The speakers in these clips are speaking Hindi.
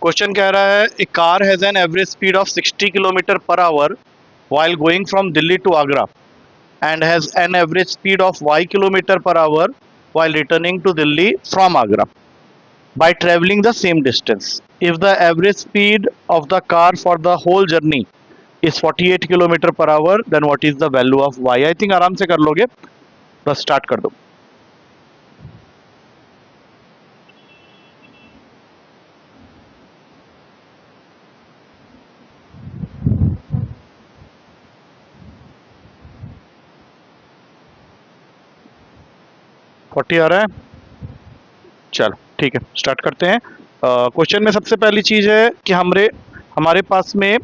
क्वेश्चन कह रहा है a car has an average speed of 60 kilometre per hour while going from Delhi to Agra and has an average speed of y kilometer per hour while returning to Delhi from Agra by traveling the same distance. If the average speed of the car for the whole journey is 48 kilometre per our, then what is the value of y? I think आराम से कर लोगे, बस स्टार्ट कर दो. फोर्टी आ रहा है, चलो ठीक है स्टार्ट करते हैं. क्वेश्चन में सबसे पहली चीज है कि हमारे पास में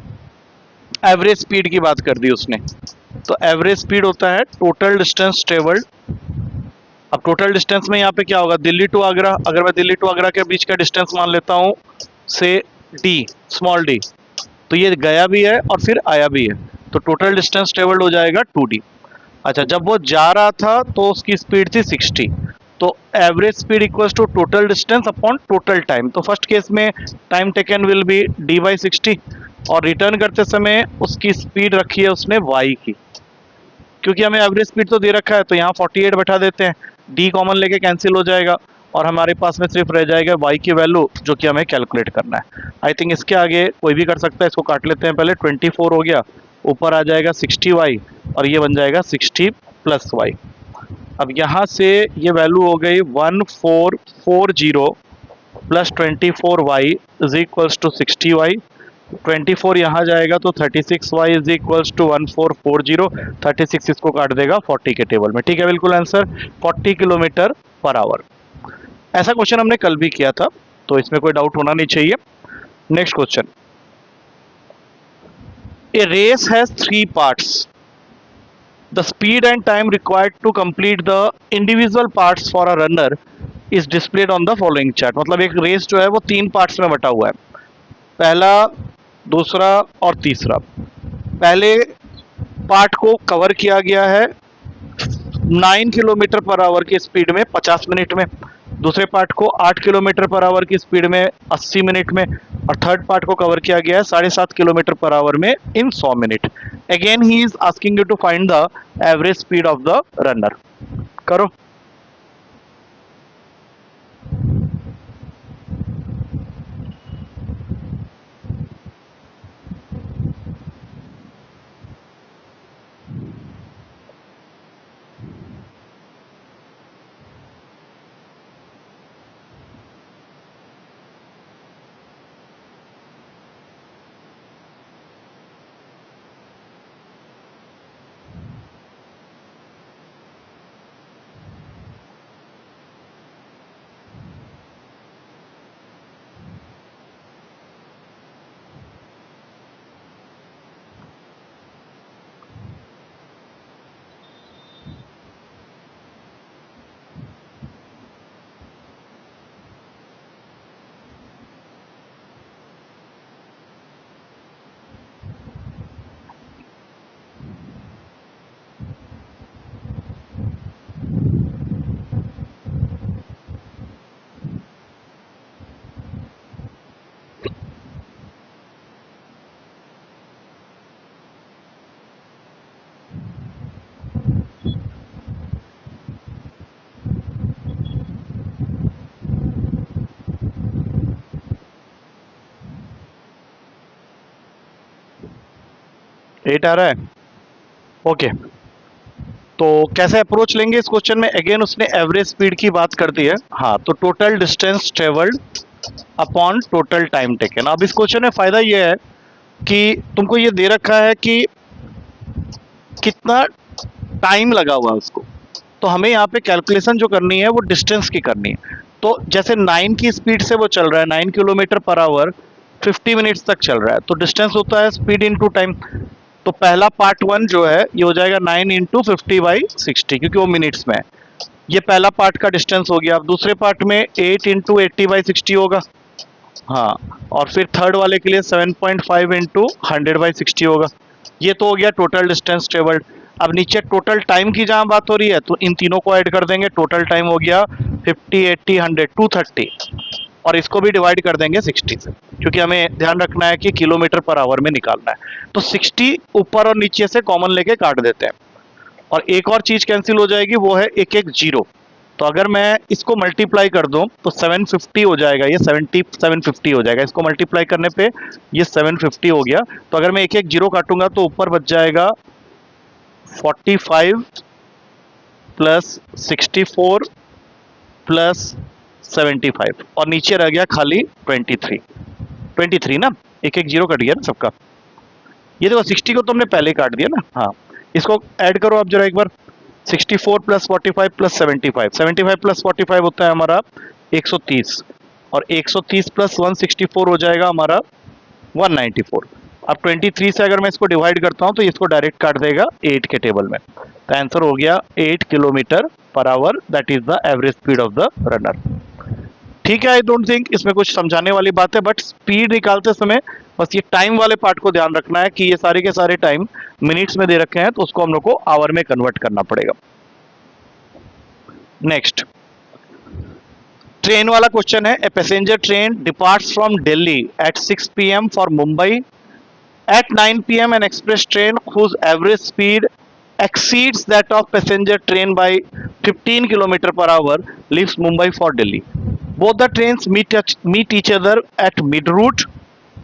एवरेज स्पीड की बात कर दी उसने. तो एवरेज स्पीड होता है टोटल डिस्टेंस ट्रेवल्ड. अब टोटल डिस्टेंस में यहाँ पे क्या होगा, दिल्ली टू आगरा. अगर मैं दिल्ली टू आगरा के बीच का डिस्टेंस मान लेता हूँ से डी, स्मॉल डी, तो ये गया भी है और फिर आया भी है, तो टोटल डिस्टेंस ट्रेवल्ड हो जाएगा 2d. अच्छा, जब वो जा रहा था तो उसकी स्पीड थी 60, तो average speed equals to total distance upon total time. तो फर्स्ट केस में time taken will be D by 60 और रिटर्न करते समय उसकी स्पीड रखी है उसने y की, क्योंकि हमें एवरेज स्पीड तो दे रखा है तो यहाँ 48 बैठा देते हैं, d कॉमन लेके कैंसिल हो जाएगा और हमारे पास में सिर्फ रह जाएगा y की वैल्यू जो कि हमें कैलकुलेट करना है. आई थिंक इसके आगे कोई भी कर सकता है. इसको काट लेते हैं पहले. 24 हो गया, ऊपर आ जाएगा 60y और ये बन जाएगा 60 प्लस y. अब यहाँ से ये वैल्यू हो गई 1440 plus 24y is equals to 60y. 24 यहाँ जाएगा तो 36y इज इक्वल्स टू 1440. 36 इसको काट देगा 40 के टेबल में. ठीक है, बिल्कुल आंसर 40 किलोमीटर पर आवर. ऐसा क्वेश्चन हमने कल भी किया था, तो इसमें कोई डाउट होना नहीं चाहिए. Next question. A race has 3 parts. The speed and time required to complete the individual parts for a runner is displayed on the following chart. मतलब एक रेस जो है वो 3 पार्ट्स में बटा हुआ है, पहला, दूसरा और तीसरा. पहले पार्ट को कवर किया गया है 9 किलोमीटर पर आवर की स्पीड में 50 मिनट में, दूसरे पार्ट को 8 किलोमीटर पर आवर की स्पीड में 80 मिनट में, और थर्ड पार्ट को कवर किया गया है 7.5 किलोमीटर पर आवर में in 100 minute. Again he is asking you to find the average speed of the runner. करो. एट आ रहा है. ओके, तो कैसे अप्रोच लेंगे इस क्वेश्चन में. अगेन उसने एवरेज स्पीड की बात कर दी है. हाँ, तो total distance travelled upon total time taken. अब इस क्वेश्चन में फायदा ये है कि तुमको ये दे रखा है कि कितना टाइम लगा हुआ है उसको, तो हमें यहाँ पे कैलकुलेशन जो करनी है वो डिस्टेंस की करनी है. तो जैसे 9 की स्पीड से वो चल रहा है 9 किलोमीटर पर आवर 50 मिनट्स तक चल रहा है, तो डिस्टेंस होता है स्पीड इनटू टाइम. तो पहला पार्ट 1 जो है ये हो जाएगा 9 इंटू 50 बाई 60, क्योंकि वो मिनट्स में है. ये पहला पार्ट का डिस्टेंस हो गया. अब दूसरे पार्ट में 8 इंटू 80 बाई 60 होगा. हाँ, और फिर थर्ड वाले के लिए 7.5 इंटू 100 बाई 60 होगा. ये तो हो गया टोटल डिस्टेंस ट्रेवल्ड. अब नीचे टोटल टाइम की जहाँ बात हो रही है तो इन तीनों को ऐड कर देंगे. टोटल टाइम हो गया 50, 80, 100, 230. और इसको भी डिवाइड कर देंगे 60 से, क्योंकि हमें ध्यान रखना है कि किलोमीटर पर आवर में निकालना है। तो 60 ऊपर और नीचे से कॉमन लेके काट देते हैं, और एक और चीज कैंसिल हो जाएगी, वो है एक एक जीरो। तो अगर मैं इसको मल्टीप्लाई कर दूं तो 750 हो जाएगा, ये 750 हो जाएगा। इसको मल्टीप्लाई करने पे ये 750 हो गया। तो अगर मैं एक एक जीरो काटूंगा तो ऊपर बच जाएगा 45 प्लस 64 प्लस 75, और नीचे रह गया खाली 23 ना, एक एक जीरो कट गया ना सबका। ये देखो 60 को तुमने पहले काट दिया ना। हाँ, इसको ऐड करो आप जरा एक बार। 64 प्लस 45 प्लस 75 प्लस 45 होता है हमारा 130, और 130 प्लस 164 हो जाएगा हमारा 194। अब 23 से अगर मैं इसको डिवाइड करता हूं तो इसको डायरेक्ट काट देगा 8 के टेबल में। तो आंसर हो गया 8 kilometre per our, that is the average speed of the runner. ठीक है, आई डोंट थिंक इसमें कुछ समझाने वाली बात है, बट स्पीड निकालते समय बस ये टाइम वाले पार्ट को ध्यान रखना है कि ये सारे के सारे टाइम मिनट्स में दे रखे हैं, तो उसको हम लोग को आवर में कन्वर्ट करना पड़ेगा। नेक्स्ट ट्रेन वाला क्वेश्चन है। A passenger train departs from Delhi at 6 PM for Mumbai. At 9 PM, an express train whose average speed exceeds that of passenger train by 15 km per hour leaves Mumbai for Delhi. Both the trains meet each other at mid route.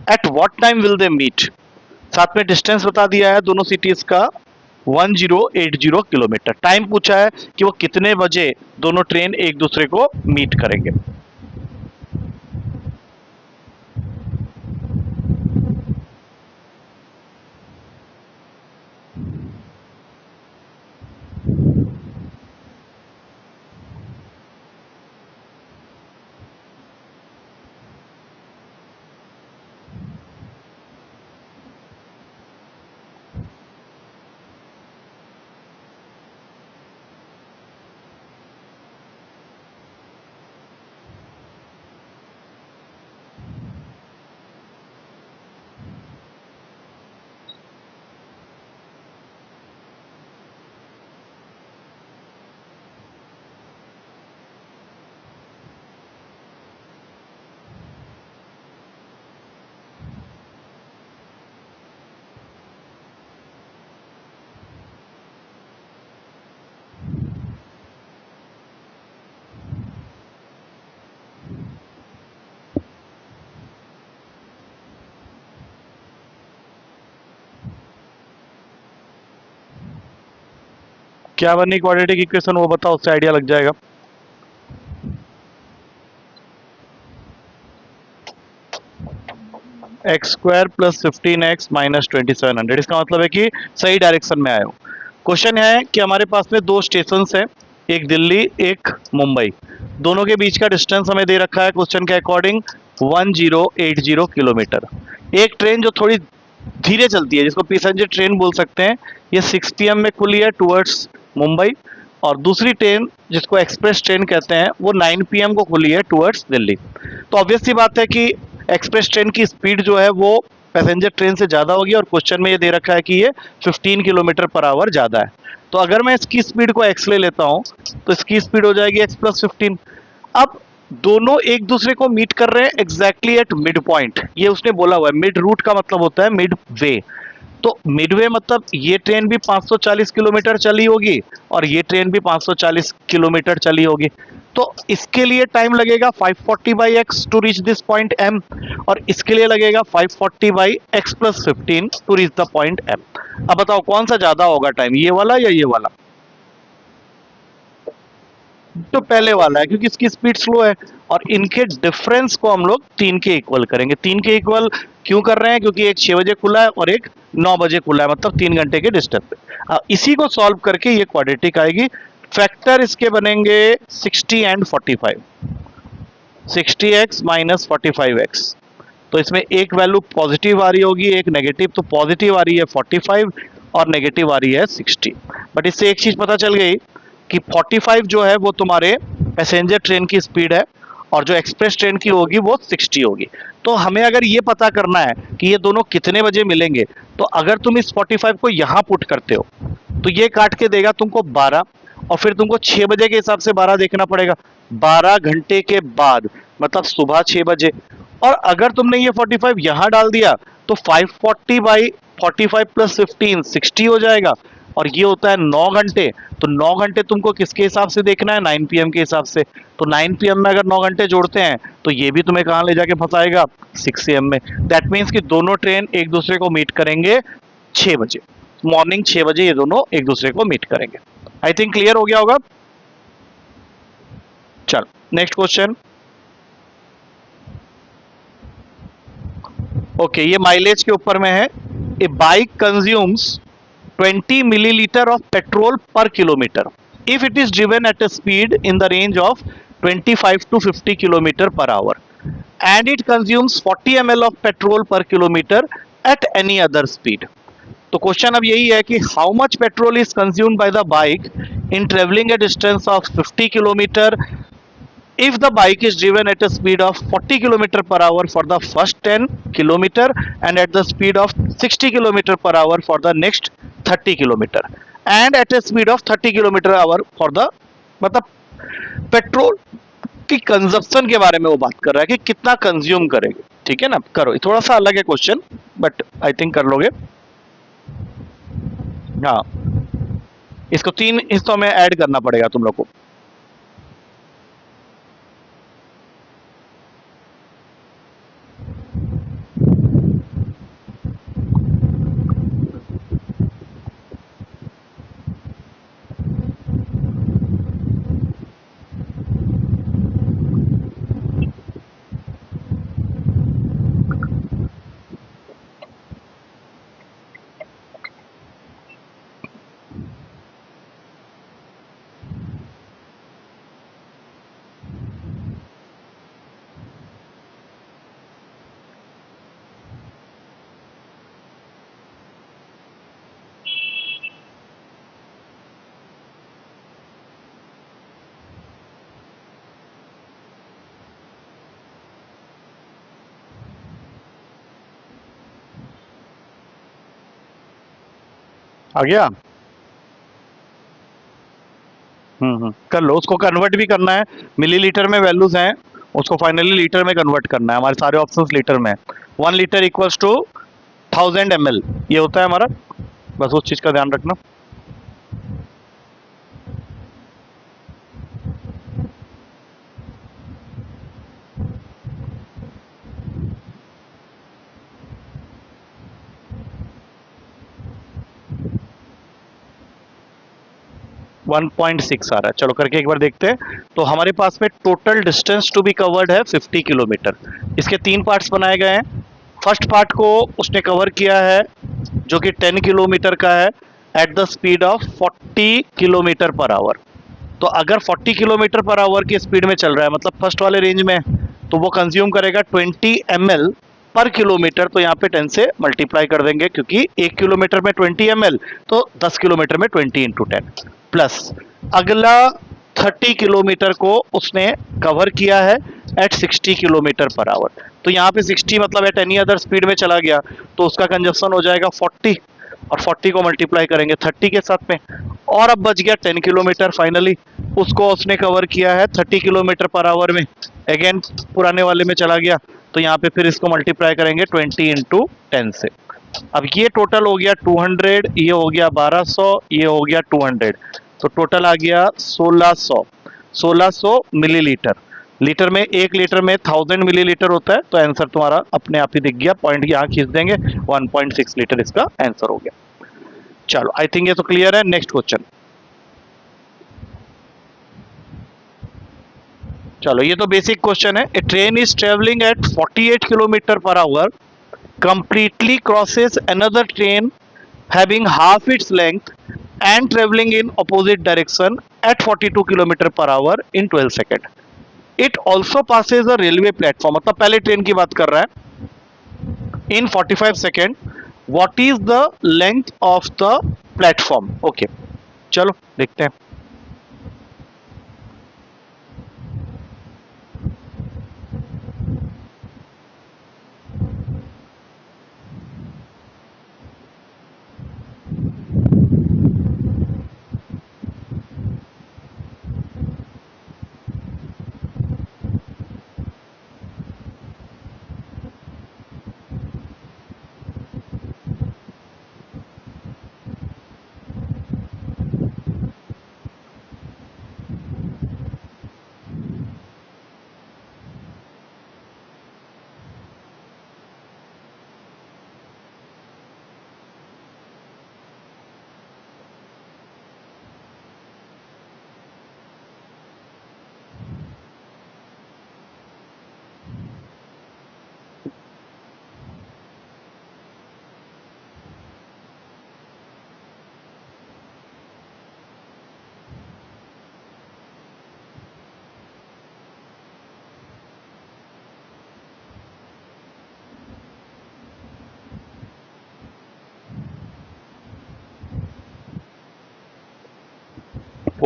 At what time will they meet? साथ में डिस्टेंस बता दिया है दोनों सिटीज का 1080 किलोमीटर। टाइम पूछा है कि वो कितने बजे दोनों ट्रेन एक दूसरे को मीट करेंगे। क्या बनी क्वाड्रेटिक इक्वेशन, वो बताओ, उससे आइडिया लग जाएगा। X square plus 15x minus 2700, इसका मतलब है कि सही डायरेक्शन में आए हो। क्वेश्चन है कि हमारे पास में दो स्टेशन है, एक दिल्ली एक मुंबई, दोनों के बीच का डिस्टेंस हमें दे रखा है क्वेश्चन के अकॉर्डिंग 1080 किलोमीटर। एक ट्रेन जो थोड़ी धीरे चलती है, जिसको पैसेंजर ट्रेन बोल सकते हैं, ये 6 PM में खुली है टुवर्ड्स मुंबई, और दूसरी ट्रेन जिसको एक्सप्रेस ट्रेन कहते हैं वो 9 PM को खुली है टुवर्ड्स दिल्ली। तो ऑब्वियस सी बात है कि एक्सप्रेस ट्रेन की स्पीड जो है वो पैसेंजर ट्रेन से ज़्यादा होगी, और क्वेश्चन में ये दे रखा है कि ये 15 किलोमीटर पर आवर ज़्यादा है। तो अगर मैं इसकी स्पीड को x ले लेता हूँ तो इसकी स्पीड हो जाएगी x प्लस 15। अब दोनों एक दूसरे को मीट कर रहे हैं एग्जैक्टली एट मिड पॉइंट, ये उसने बोला हुआ है। मिड रूट का मतलब होता है मिड वे। तो मिडवे मतलब ये ट्रेन भी 540 किलोमीटर चली होगी और ये ट्रेन भी 540 किलोमीटर चली होगी। तो इसके लिए टाइम लगेगा 540 by x to reach this point M, और इसके लिए लगेगा 540 by x plus 15 to reach the point M. अब बताओ कौन सा ज्यादा होगा टाइम, ये वाला या ये वाला? तो पहले वाला है, क्योंकि इसकी स्पीड स्लो है, और इनके डिफरेंस को हम लोग 3 के इक्वल करेंगे। 3 के इक्वल क्यों कर रहे हैं? क्योंकि एक 6 बजे खुला है और एक 9 बजे खुला है, मतलब 3 घंटे के डिस्टेंस पे। इसी को सॉल्व करके ये क्वाड्रेटिक आएगी। फैक्टर इसके बनेंगे 60 एंड 45, 60x माइनस 45x। तो इसमें एक वैल्यू पॉजिटिव आ रही होगी, एक नेगेटिव। तो पॉजिटिव आ रही है 45 और नेगेटिव आ रही है 60। बट इससे एक चीज पता चल गई कि 45 जो है वो तुम्हारे पैसेंजर ट्रेन की स्पीड है, और जो एक्सप्रेस ट्रेन की होगी वो 60 होगी। तो हमें अगर ये पता करना है कि ये दोनों कितने बजे मिलेंगे, तो अगर तुम इस 45 को यहाँ पुट करते हो तो ये काट के देगा तुमको 12, और फिर तुमको 6 बजे के हिसाब से 12 देखना पड़ेगा, 12 घंटे के बाद, मतलब सुबह 6 बजे। और अगर तुमने ये 45 यहां डाल दिया तो 540 बाई 45 प्लस 15 60 हो जाएगा, और ये होता है 9 घंटे। तो 9 घंटे तुमको किसके हिसाब से देखना है, 9 पीएम के हिसाब से। तो 9 पीएम में अगर 9 घंटे जोड़ते हैं तो ये भी तुम्हें कहां ले जाके फंसाएगा, 6 एम में। दैट मीन्स कि दोनों ट्रेन एक दूसरे को मीट करेंगे 6 बजे, मॉर्निंग 6 बजे ये दोनों एक दूसरे को मीट करेंगे। आई थिंक क्लियर हो गया होगा। चल नेक्स्ट क्वेश्चन। ओके, ये माइलेज के ऊपर में है। A bike consumes 20 millilitre of petrol per kilometre if it is driven at a speed in the range of 25 to 50 kilometer per hour and it consumes 40 ml of petrol per kilometer at any other speed। तो क्वेश्चन अब यही है कि how much petrol is consumed by the bike in travelling A distance of 50 kilometre if the bike is driven at a speed of 40 km per hour for the first 10 km and at the speed of 60 km per hour for the next 30 km and at a speed of 30 km per hour for the, मतलब पेट्रोल की कंजप्शन के बारे में वो बात कर रहा है कि कितना कंज्यूम करेंगे। ठीक है ना, करो, थोड़ा सा अलग है क्वेश्चन बट आई थिंक कर लोगे। हाँ, इसको 3 हिस्सों में ऐड करना पड़ेगा तुम लोग को। आ गया। कर लो, उसको कन्वर्ट भी करना है, मिलीलीटर में वैल्यूज हैं, उसको फाइनली लीटर में कन्वर्ट करना है। हमारे सारे ऑप्शंस लीटर में है। 1 लीटर इक्वल्स टू 1000 ml, ये होता है हमारा, बस उस चीज का ध्यान रखना। 1.6 आ रहा है। चलो करके एक बार देखते हैं। तो हमारे पास में total distance to be covered है 50 किलोमीटर। इसके 3 पार्ट्स बनाए गए हैं। फर्स्ट पार्ट को उसने कवर किया है जो कि 10 किलोमीटर का है at the speed of 40 kilometre per our. तो अगर 40 किलोमीटर पर आवर की स्पीड में चल रहा है, मतलब फर्स्ट वाले रेंज में, तो वो कंज्यूम करेगा 20 ml पर किलोमीटर। तो यहाँ पे 10 से मल्टीप्लाई कर देंगे क्योंकि 1 किलोमीटर में 20 ml, तो 10 किलोमीटर में 20 इंटू 10 प्लस अगला 30 किलोमीटर को उसने कवर किया है एट 60 किलोमीटर पर आवर। तो यहाँ पे 60 मतलब एट एनी अदर स्पीड में चला गया, तो उसका कंजप्शन हो जाएगा 40, और 40 को मल्टीप्लाई करेंगे 30 के साथ में, और अब बच गया 10 किलोमीटर। फाइनली उसको उसने कवर किया है 30 किलोमीटर पर आवर में, अगेन पुराने वाले में चला गया, तो यहाँ पे फिर इसको मल्टीप्लाई करेंगे 20 इंटू 10 से। अब ये टोटल हो गया 200, ये हो गया 1200, ये हो गया 200, तो टोटल आ गया 1600 मिलीलीटर। लीटर में, 1 लीटर में 1000 मिलीलीटर होता है, तो आंसर तुम्हारा अपने आप ही दिख गया, पॉइंट यहाँ खींच देंगे, 1.6 लीटर इसका आंसर हो गया। चलो आई थिंक ये तो क्लियर है। Next question. चलो ये तो बेसिक क्वेश्चन है। A train is travelling at 48 kilometre per hour completely crosses another train having half its length and traveling in opposite direction at 42 km per hour in 12 seconds. It also passes a railway platform, मतलब पहले ट्रेन की बात कर रहा है, in 45 seconds. What is the length of the platform? Okay, चलो देखते हैं।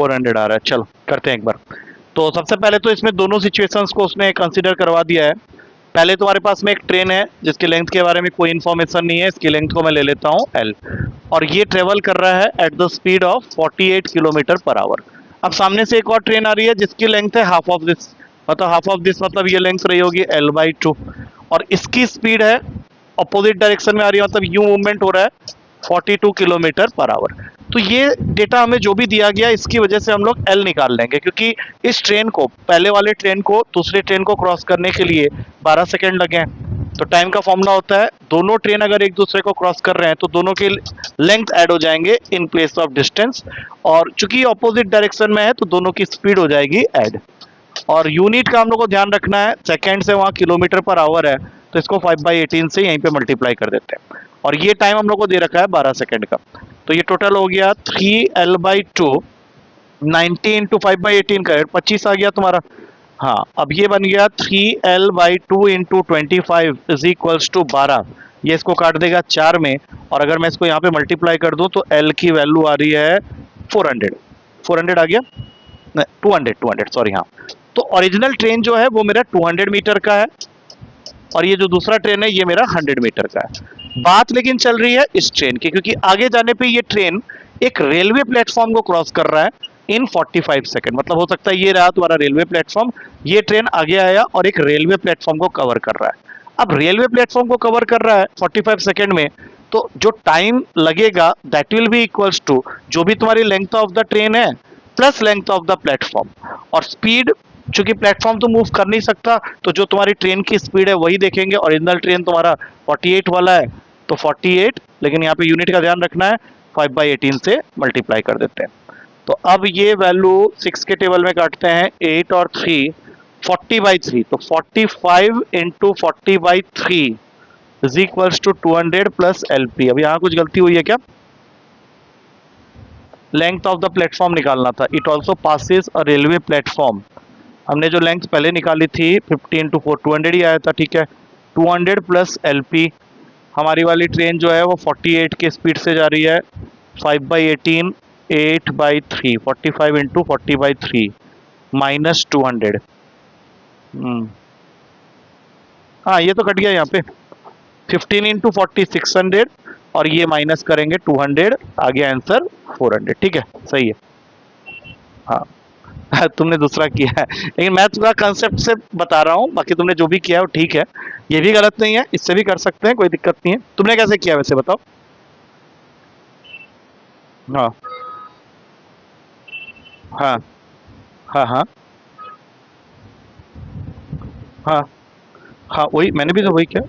400 आ रहा है। चलो करते हैं एक बार। तो सबसे पहले तो इसमें दोनों सिचुएशंस को उसने कंसीडर करवा दिया है। पहले तुम्हारे पास में एक ट्रेन है जिसकी लेंथ के बारे में कोई इन्फॉर्मेशन नहीं है, इसकी लेंथ को मैं ले लेता हूँ L, और ये ट्रेवल कर रहा है at the speed of 48 kilometre per our. अब सामने से एक और ट्रेन आ रही है जिसकी लेंथ है हाफ ऑफ दिस, मतलब हाफ ऑफ दिस मतलब ये लेंथ रही होगी L/2, और इसकी स्पीड है अपोजिट डायरेक्शन में आ रही है, मतलब यू मूवमेंट हो रहा है 42 किलोमीटर पर आवर। तो ये डेटा हमें जो भी दिया गया इसकी वजह से हम लोग L निकाल लेंगे, क्योंकि इस ट्रेन को, पहले वाले ट्रेन को दूसरे ट्रेन को क्रॉस करने के लिए 12 सेकेंड लगे हैं। तो टाइम का फॉर्मूला होता है, दोनों ट्रेन अगर एक दूसरे को क्रॉस कर रहे हैं तो दोनों के लेंथ ऐड हो जाएंगे इन प्लेस ऑफ डिस्टेंस, और चूंकि ऑपोजिट डायरेक्शन में है तो दोनों की स्पीड हो जाएगी ऐड। और यूनिट का हम लोग को ध्यान रखना है, सेकेंड से वहाँ किलोमीटर पर आवर है, तो इसको 5/18 से यहीं पे मल्टीप्लाई कर देते हैं, और ये टाइम हम लोग को दे रखा है 12 सेकेंड का। तो ये टोटल हो गया 3L/2, 90 इंटू 5/18 का 25 आ गया तुम्हारा। हाँ, अब ये बन गया 3L/2 into 25 is equals to 12। ये इसको काट देगा 4 में, और अगर मैं इसको यहाँ पे मल्टीप्लाई कर दूं तो L की वैल्यू आ रही है 400 आ गया, 200 सॉरी। हाँ, तो ओरिजिनल ट्रेन जो है वो मेरा 200 मीटर का है, और ये जो दूसरा ट्रेन है ये मेरा 100 मीटर का है। बात लेकिन चल रही है इस ट्रेन की, क्योंकि आगे जाने पे ये ट्रेन एक रेलवे प्लेटफॉर्म को क्रॉस कर रहा है इन 45 सेकेंड। मतलब हो सकता है ये रहा तुम्हारा रेलवे प्लेटफॉर्म, ये ट्रेन आगे आया और एक रेलवे प्लेटफॉर्म को कवर कर रहा है। अब रेलवे प्लेटफॉर्म को कवर कर रहा है 45 सेकेंड में, तो जो टाइम लगेगा that will be equals to जो भी तुम्हारी लेंथ ऑफ द ट्रेन है plus length of the platform, और स्पीड, चूंकि प्लेटफॉर्म तो मूव कर नहीं सकता तो जो तुम्हारी ट्रेन की स्पीड है वही देखेंगे। ओरिजिनल ट्रेन तुम्हारा 48 वाला है तो 48, लेकिन यहाँ पे यूनिट का ध्यान रखना है, 5/18 से मल्टीप्लाई कर देते हैं। तो अब ये वैल्यू 6 के टेबल में काटते हैं, 8 और 3, 40/3, तो 45 into 40/3 is equals to 200 plus LP। अब यहाँ कुछ गलती हुई है क्या? लेंथ ऑफ द प्लेटफॉर्म निकालना था। It also passes a railway platform. हमने जो लेंथ पहले निकाली थी 50 इंटू 4, 200 ही आया था, ठीक है। 200 प्लस LP, हमारी वाली ट्रेन जो है वो 48 की स्पीड से जा रही है, 5/18, 8/3, 45 इंटू 40/3 माइनस 200। हाँ, ये तो कट गया यहाँ पे, 15 इंटू 40 600, और ये माइनस करेंगे 200, आ गया आंसर 400। ठीक है, सही है। हाँ तुमने दूसरा किया है, लेकिन मैं थोड़ा कंसेप्ट से बता रहा हूँ, बाकी तुमने जो भी किया है वो ठीक है, ये भी गलत नहीं है, इससे भी कर सकते हैं, कोई दिक्कत नहीं है। तुमने कैसे किया वैसे बताओ? हाँ हाँ हाँ हाँ हाँ हाँ, वही मैंने भी तो वही किया।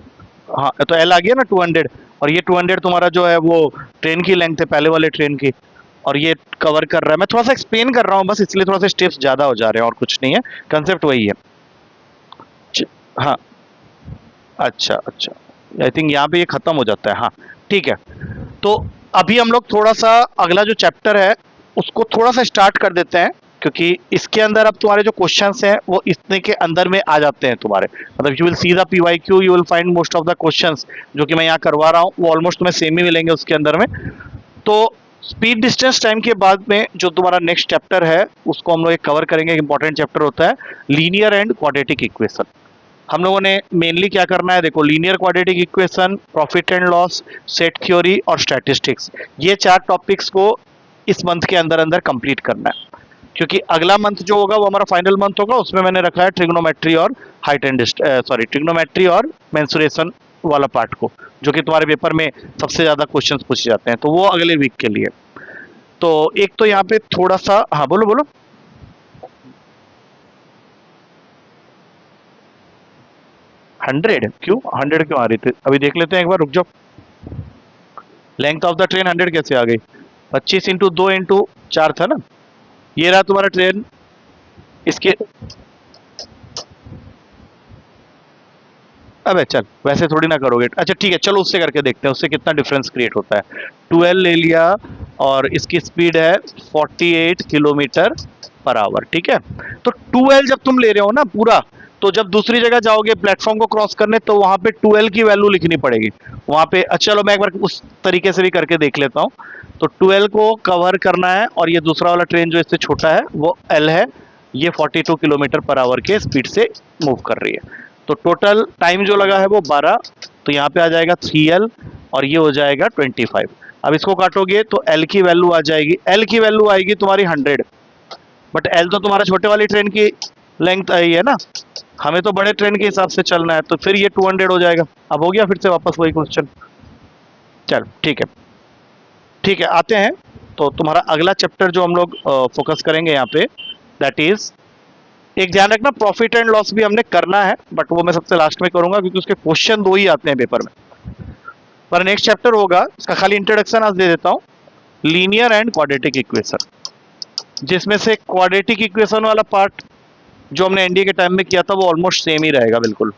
हाँ, तो L आ गया ना 200, और ये 200 तुम्हारा जो है वो ट्रेन की लेंथ है, पहले वाले ट्रेन की, और ये कवर कर रहा है। मैं थोड़ा सा एक्सप्लेन कर रहा हूँ बस, इसलिए थोड़ा सा स्टेप्स ज़्यादा हो जा रहे हैं, और कुछ नहीं है, कंसेप्ट वही है। हाँ, अच्छा अच्छा, आई थिंक यहाँ पे ये खत्म हो जाता है। हाँ ठीक है, तो अभी हम लोग थोड़ा सा अगला जो चैप्टर है उसको थोड़ा सा स्टार्ट कर देते हैं, क्योंकि इसके अंदर अब तुम्हारे जो क्वेश्चंस हैं वो इतने के अंदर में आ जाते हैं तुम्हारे, मतलब you will see the PYQ, you will find most of the questions जो कि मैं यहाँ करवा रहा हूँ वो ऑलमोस्ट तुम्हें सेम ही मिलेंगे उसके अंदर में। तो स्पीड डिस्टेंस टाइम के बाद में जो तुम्हारा नेक्स्ट चैप्टर है उसको हम लोग कवर करेंगे। एक इंपॉर्टेंट चैप्टर होता है लीनियर एंड क्वाड्रेटिक इक्वेशन। हम लोगों ने मेनली क्या करना है, देखो, linear quadratic equation, profit and loss, set theory और स्टैटिस्टिक्स, ये 4 टॉपिक्स को इस मंथ के अंदर अंदर कंप्लीट करना है, क्योंकि अगला मंथ जो होगा वो हमारा फाइनल मंथ होगा, उसमें मैंने रखा है ट्रिग्नोमेट्री और ट्रिग्नोमेट्री और मेंसुरेशन वाला पार्ट को, जो कि तुम्हारे पेपर में सबसे ज़्यादा क्वेश्चंस पूछे जाते हैं, तो वो अगले वीक के लिए। तो एक तो यहाँ पे थोड़ा सा, हाँ बोलो बोलो। 100 क्यों, 100 क्यों आ रही थी? अभी देख लेते हैं एक बार, रुक जाओ। लेंथ ऑफ द ट्रेन 100 कैसे आ गई? 25 इंटू 2 इंटू 4 था ना, ये रहा तुम्हारा ट्रेन, इसके, अबे चल वैसे थोड़ी ना करोगे। अच्छा ठीक है, चलो उससे करके देखते हैं, उससे कितना डिफरेंस क्रिएट होता है। 12 ले लिया और इसकी स्पीड है 48 किलोमीटर पर आवर, ठीक है। तो 12 जब तुम ले रहे हो ना पूरा, तो जब दूसरी जगह जाओगे प्लेटफॉर्म को क्रॉस करने, तो वहां पे 2L की वैल्यू लिखनी पड़ेगी वहां पे। अच्छा चलो मैं एक बार उस तरीके से भी करके देख लेता हूँ। तो 2L को कवर करना है, और ये दूसरा वाला ट्रेन जो इससे छोटा है वो L है, ये 42 किलोमीटर पर आवर के स्पीड से मूव कर रही है। तो टोटल टाइम जो लगा है वो 12, तो यहाँ पे आ जाएगा 3L और ये हो जाएगा 25। अब इसको काटोगे तो L की वैल्यू आ जाएगी, L की वैल्यू आएगी तुम्हारी 100, बट L तो तुम्हारा छोटे वाली ट्रेन की लेंथ आई है ना, हमें तो बड़े ट्रेन के हिसाब से चलना है, तो फिर ये 200 हो जाएगा। अब हो गया फिर से वापस वही क्वेश्चन। चल ठीक है, ठीक है, आते हैं। तो तुम्हारा अगला चैप्टर जो हम लोग फोकस करेंगे यहाँ पे, दैट इज, एक ध्यान रखना प्रॉफिट एंड लॉस भी हमने करना है, बट वो मैं सबसे लास्ट में करूंगा क्योंकि उसके क्वेश्चन 2 ही आते हैं पेपर में। पर नेक्स्ट चैप्टर होगा, इसका खाली इंट्रोडक्शन आज दे देता हूँ, लीनियर एंड क्वाड्रेटिक इक्वेशन, जिसमें से क्वाड्रेटिक इक्वेशन वाला पार्ट जो हमने एनडीए के टाइम में किया था वो ऑलमोस्ट सेम ही रहेगा, बिल्कुल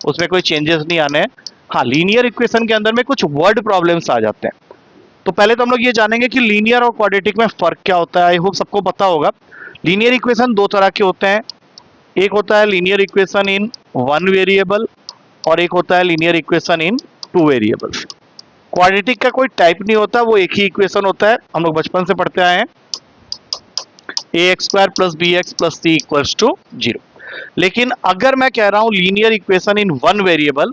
उसमें कोई चेंजेस नहीं आने हैं। हाँ, लीनियर इक्वेशन के अंदर में कुछ वर्ड प्रॉब्लम्स आ जाते हैं। तो पहले तो हम लोग ये जानेंगे कि लीनियर और क्वाड्रेटिक में फर्क क्या होता है। आई होप सबको पता होगा। लीनियर इक्वेशन 2 तरह के होते हैं, एक होता है लीनियर इक्वेशन इन 1 वेरिएबल और एक होता है linear equation in 2 variable. Quadratic का कोई टाइप नहीं होता, वो एक ही इक्वेशन होता है, हम लोग बचपन से पढ़ते आए हैं, ax² + bx + c = 0। लेकिन अगर मैं कह रहा हूं लीनियर इक्वेशन इन 1 वेरिएबल,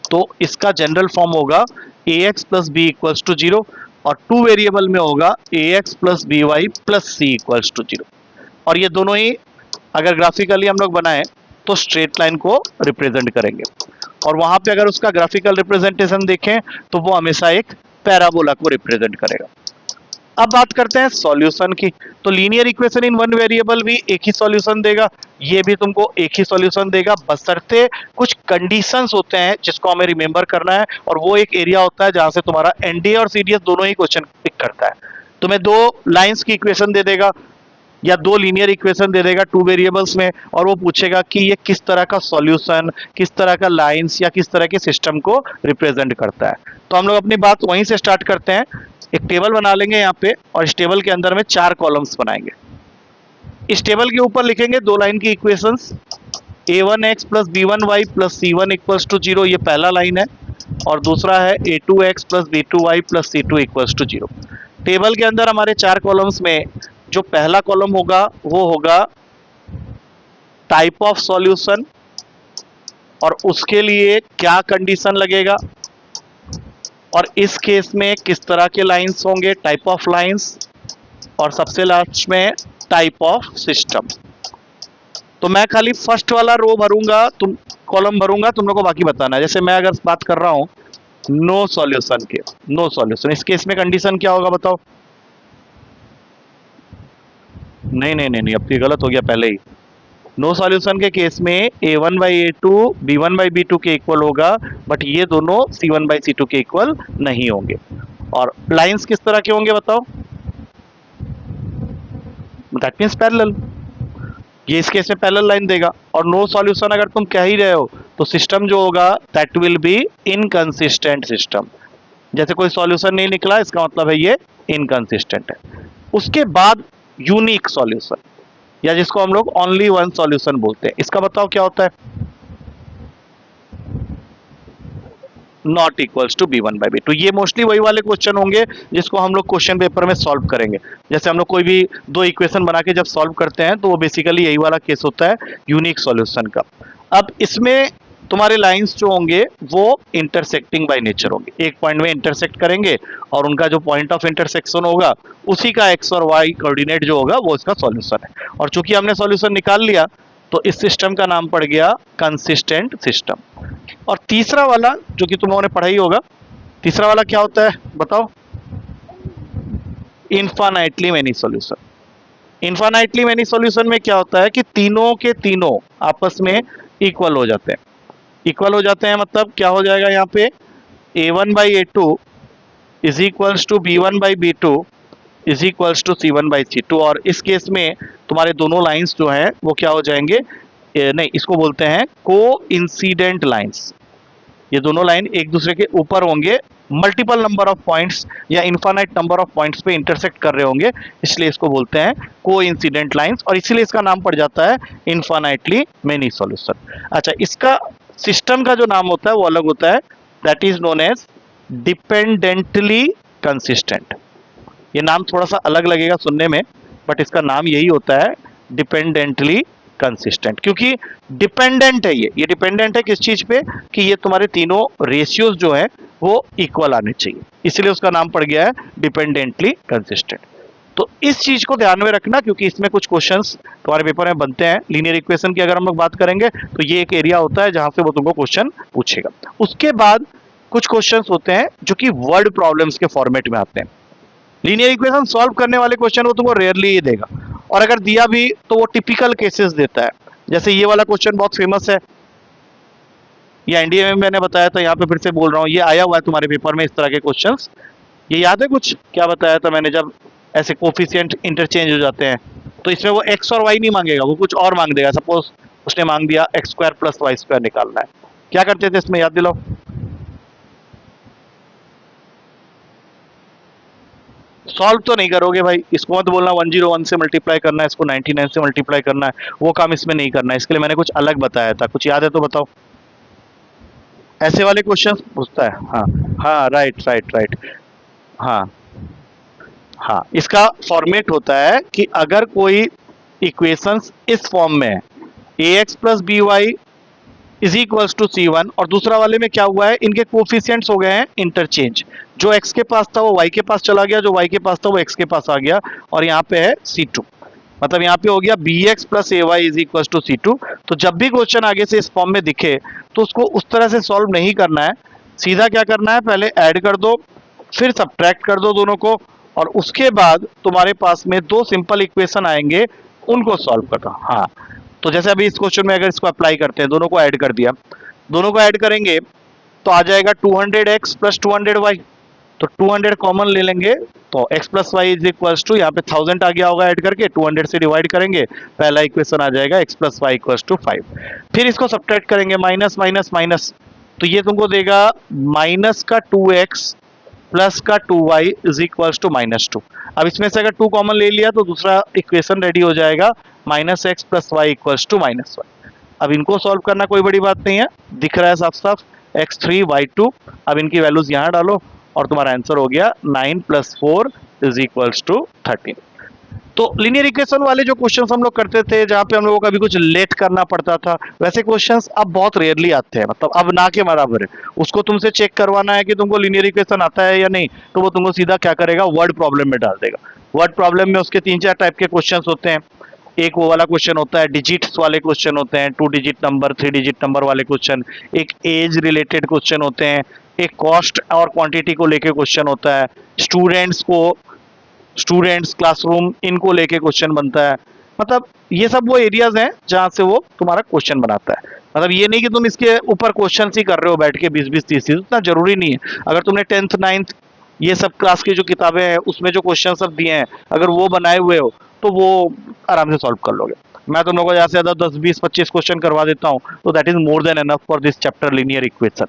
तो इसका जनरल फॉर्म होगा ax + b = 0, और 2 वेरिएबल में होगा ax + by + c = 0। और ये दोनों ही अगर ग्राफिकली हम लोग बनाएं तो स्ट्रेट लाइन को रिप्रेजेंट करेंगे, और वहां पे अगर उसका ग्राफिकल रिप्रेजेंटेशन देखें तो वो हमेशा एक पैराबोला को रिप्रेजेंट करेगा। अब बात करते हैं सॉल्यूशन की। तो लीनियर इक्वेशन इन 1 वेरिएबल भी एक ही सॉल्यूशन देगा, ये भी तुमको एक ही सॉल्यूशन देगा, बशर्ते कुछ कंडीशंस होते हैं जिसको हमें रिमेंबर करना है, और वो एक एरिया होता है जहां से तुम्हारा एनडीए और सीडीएस दोनों ही क्वेश्चन पिक करता है। तुम्हें 2 लाइंस की इक्वेशन दे देगा या 2 लीनियर इक्वेशन दे देगा 2 वेरिएबल्स में, और वो पूछेगा कि ये किस तरह का सॉल्यूशन, किस तरह का लाइंस या किस तरह के सिस्टम को रिप्रेजेंट करता है। तो हम लोग अपनी बात वहीं से स्टार्ट करते हैं। एक टेबल बना लेंगे यहाँ पे, और इस टेबल के अंदर में 4 कॉलम्स बनाएंगे। इस टेबल के ऊपर लिखेंगे 2 लाइन की इक्वेशंस, a1x + b1y + c1 = 0, ये पहला लाइन है, और दूसरा है a2x + b2y + c2 = 0। टेबल के अंदर हमारे 4 कॉलम्स में जो पहला कॉलम होगा वो होगा टाइप ऑफ सॉल्यूशन, और उसके लिए क्या कंडीशन लगेगा, और इस केस में किस तरह के लाइंस होंगे, टाइप ऑफ लाइंस, और सबसे लास्ट में टाइप ऑफ सिस्टम। तो मैं खाली फर्स्ट वाला रो भरूंगा, तुम कॉलम भरूंगा, तुम लोग को बाकी बताना है। जैसे मैं अगर बात कर रहा हूं नो सॉल्यूशन के, नो सॉल्यूशन, इस केस में कंडीशन क्या होगा बताओ? नहीं नहीं नहीं नहीं, अब ये गलत हो गया पहले ही। नो सॉल्यूशन के केस में a1/a2 b1/b2 के इक्वल होगा, बट ये दोनों c1/c2 के इक्वल नहीं होंगे। और लाइंस किस तरह के होंगे बताओ? दैट मीन्स पैरेलल, ये इस केस में पैरेलल लाइन देगा। और नो सॉल्यूशन अगर तुम कह ही रहे हो तो सिस्टम जो होगा that will B inconsistent system. जैसे कोई सॉल्यूशन नहीं निकला, इसका मतलब है ये इनकंसिस्टेंट है। उसके बाद यूनिक सॉल्यूशन, या जिसको हम लोग ओनली वन सॉल्यूशन बोलते हैं, इसका बताओ क्या होता है? Not equals to b1/b2। ये मोस्टली वही वाले क्वेश्चन होंगे जिसको हम लोग क्वेश्चन पेपर में सॉल्व करेंगे। जैसे हम लोग कोई भी 2 इक्वेशन बना के जब सॉल्व करते हैं तो वो बेसिकली यही वाला केस होता है यूनिक सॉल्यूशन का। अब इसमें तुम्हारे लाइंस जो होंगे वो इंटरसेक्टिंग बाय नेचर होंगे, एक पॉइंट में इंटरसेक्ट करेंगे, और उनका जो पॉइंट ऑफ इंटरसेक्शन होगा उसी का एक्स और वाई कोऑर्डिनेट जो होगा वो इसका सॉल्यूशन है। और चूंकि हमने सॉल्यूशन निकाल लिया तो इस सिस्टम का नाम पड़ गया कंसिस्टेंट सिस्टम। और तीसरा वाला जो कि तुम लोगों ने पढ़ा ही होगा, तीसरा वाला क्या होता है बताओ? Infinitely many solution. Infinitely many solution में क्या होता है कि तीनों के तीनों आपस में इक्वल हो जाते हैं। इक्वल हो जाते हैं मतलब क्या हो जाएगा यहाँ पे? a1/a2 = b1/b2 = c1/c2। और इस केस में तुम्हारे दोनों लाइंस जो हैं वो क्या हो जाएंगे? नहीं, इसको बोलते हैं को इंसिडेंट लाइंस। ये दोनों लाइन एक दूसरे के ऊपर होंगे, मल्टीपल नंबर ऑफ पॉइंट्स या इनफाइनाइट नंबर ऑफ पॉइंट्स पे इंटरसेक्ट कर रहे होंगे, इसलिए इसको बोलते हैं कोइंसिडेंट लाइंस, और इसीलिए इसका नाम पड़ जाता है इनफाइनाइटली मेनी सॉल्यूशन। अच्छा, इसका सिस्टम का जो नाम होता है वो अलग होता है, that is known as dependently consistent. ये नाम थोड़ा सा अलग लगेगा सुनने में, बट इसका नाम यही होता है डिपेंडेंटली कंसिस्टेंट, क्योंकि डिपेंडेंट है ये डिपेंडेंट है किस चीज पे, कि ये तुम्हारे तीनों रेशियोज जो है वो इक्वल आने चाहिए, इसलिए उसका नाम पड़ गया है डिपेंडेंटली कंसिस्टेंट। तो इस चीज को ध्यान में रखना, क्योंकि इसमें कुछ क्वेश्चंस तुम्हारे पेपर में बनते हैं। लीनियर इक्वेशन की अगर हम लोग बात करेंगे तो ये एक एरिया होता है जहां से वो तुमको क्वेश्चन पूछेगा। उसके बाद कुछ क्वेश्चंस होते हैं जो कि वर्ड प्रॉब्लम्स के फॉर्मेट में आते हैं। लीनियर इक्वेशन सॉल्व करने वाले क्वेश्चन वो तुमको रेयरली ही देगा, और अगर दिया भी तो वो टिपिकल केसेस देता है। जैसे ये वाला क्वेश्चन बहुत फेमस है, ये एनडीए में मैंने बताया था, यहाँ पे फिर से बोल रहा हूँ, ये आया हुआ है तुम्हारे पेपर में इस तरह के क्वेश्चंस। ये याद है कुछ क्या बताया था मैंने, जब ऐसे कोफिशिएंट इंटरचेंज हो जाते हैं तो इसमें वो एक्स और वाई नहीं मांगेगा, वो कुछ और मांग देगा। सपोज उसने मांग दिया x square plus y square निकालना है, क्या करते थे इसमें, याद दिलाओ। सॉल्व तो नहीं करोगे भाई, इसको मत बोलना 101 से मल्टीप्लाई करना है, इसको 99 से मल्टीप्लाई करना है, वो काम इसमें नहीं करना है। इसके लिए मैंने कुछ अलग बताया था, कुछ याद है तो बताओ। ऐसे वाले क्वेश्चन पूछता है, हाँ हाँ, राइट राइट राइट, हाँ हाँ। इसका फॉर्मेट होता है कि अगर कोई इक्वेशंस इस फॉर्म में है, a x plus b y is equals to C1, और दूसरा वाले में क्या हुआ है, इनके कोफिशिएंट्स हो गए हैं इंटरचेंज, जो x के पास था वो y के पास चला गया, जो y के पास था वो x के पास आ गया, और यहाँ पे है C2, मतलब यहाँ पे हो गया bx plus ay is equals to C2। तो जब भी क्वेश्चन आगे से इस फॉर्म में दिखे तो उसको उस तरह से सॉल्व नहीं करना है, सीधा क्या करना है, पहले ऐड कर दो, फिर सब्ट्रैक्ट कर दो दोनों को, और उसके बाद तुम्हारे पास में दो सिंपल इक्वेशन आएंगे, उनको सॉल्व करना। हाँ, तो जैसे अभी इस क्वेश्चन में अगर इसको अप्लाई करते हैं, दोनों को ऐड कर दिया, दोनों को ऐड करेंगे तो आ जाएगा 200x प्लस 200y, तो 200 कॉमन ले लेंगे, तो x plus y is equals to, यहाँ पे 1000 आ गया होगा ऐड करके, 200 से डिवाइड करेंगे, पहला इक्वेशन आ जाएगा x plus y equals to 5। फिर इसको सब्ट्रैक्ट करेंगे, माइनस माइनस माइनस, तो ये तुमको देगा माइनस का 2x प्लस का 2y इज इक्वल्स टू -2। अब इसमें से अगर 2 कॉमन ले लिया तो दूसरा इक्वेशन रेडी हो जाएगा, -x plus y equals to -1। अब इनको सॉल्व करना कोई बड़ी बात नहीं है, दिख रहा है साफ साफ, x3 y2। अब इनकी वैल्यूज यहाँ डालो और तुम्हारा आंसर हो गया 9 + 4 इज इक्वल्स टू 13। तो लीनियर इक्वेशन वाले जो क्वेश्चंस हम लोग करते थे, जहाँ पे हम लोगों को कभी कुछ लेट करना पड़ता था, वैसे क्वेश्चंस अब बहुत रेयरली आते हैं, मतलब अब ना के बराबर है। उसको तुमसे चेक करवाना है कि तुमको लीनियर इक्वेशन आता है या नहीं, तो वो तुमको सीधा क्या करेगा, वर्ड प्रॉब्लम में डाल देगा। वर्ड प्रॉब्लम में उसके 3-4 टाइप के क्वेश्चन होते हैं। एक वो वाला क्वेश्चन होता है, डिजिट्स वाले क्वेश्चन होते हैं, 2 डिजिट नंबर 3 डिजिट नंबर वाले क्वेश्चन, एक एज रिलेटेड क्वेश्चन होते हैं, एक कॉस्ट और क्वांटिटी को लेके क्वेश्चन होता है, स्टूडेंट्स क्लासरूम इनको लेके क्वेश्चन बनता है। मतलब ये सब वो एरियाज हैं जहां से वो तुम्हारा क्वेश्चन बनाता है। मतलब ये नहीं कि तुम इसके ऊपर क्वेश्चन ही कर रहे हो बैठ के 20-20 30, उतना जरूरी नहीं है। अगर तुमने 10th 9th ये सब क्लास की जो किताबें हैं उसमें जो क्वेश्चन सब दिए हैं, अगर वो बनाए हुए हो तो वो आराम से सॉल्व कर लोगे। मैं तुम लोगों को ज्यादा से ज्यादा 10-20-25 क्वेश्चन करवा देता हूँ, तो that is more than enough for this chapter linear equation.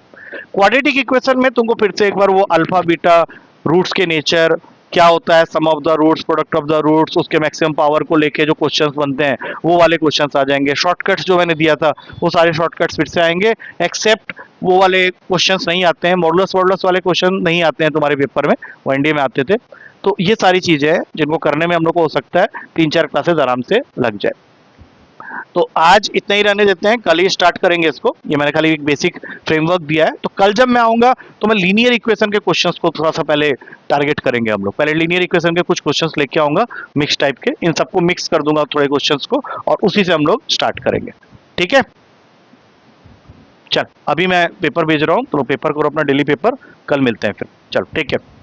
Quadratic equation में तुमको फिर से एक बार वो अल्फा बीटा रूट्स के नेचर क्या होता है, sum of the roots, product of the roots, उसके मैक्सिमम पावर को लेके जो क्वेश्चंस बनते हैं वो वाले क्वेश्चंस आ जाएंगे। शॉर्टकट्स जो मैंने दिया था वो सारे शॉर्टकट्स फिर से आएंगे, एक्सेप्ट वो वाले क्वेश्चंस नहीं आते हैं, मॉडुलस वॉडुलस वाले क्वेश्चन नहीं आते हैं तुम्हारे पेपर में, वो एनडीए में आते थे। तो ये सारी चीजें हैं जिनको करने में हम लोग को हो सकता है 3-4 क्लासेस आराम से लग जाए। तो आज इतना ही रहने देते हैं, कल ही स्टार्ट करेंगे इसको। ये मैंने खाली एक बेसिक फ्रेमवर्क दिया है, तो कल जब मैं आऊंगा तो मैं लीनियर इक्वेशन के क्वेश्चंस को थोड़ा सा पहले टारगेट करेंगे हम लोग। पहले लीनियर इक्वेशन के कुछ क्वेश्चंस लेके आऊंगा मिक्स टाइप के, इन सबको मिक्स कर दूंगा थोड़े क्वेश्चंस को, और उसी से हम लोग स्टार्ट करेंगे। ठीक है, चल अभी मैं पेपर भेज रहा हूँ, तो पेपर करो अपना डेली पेपर, कल मिलते हैं फिर। चलो ठीक है।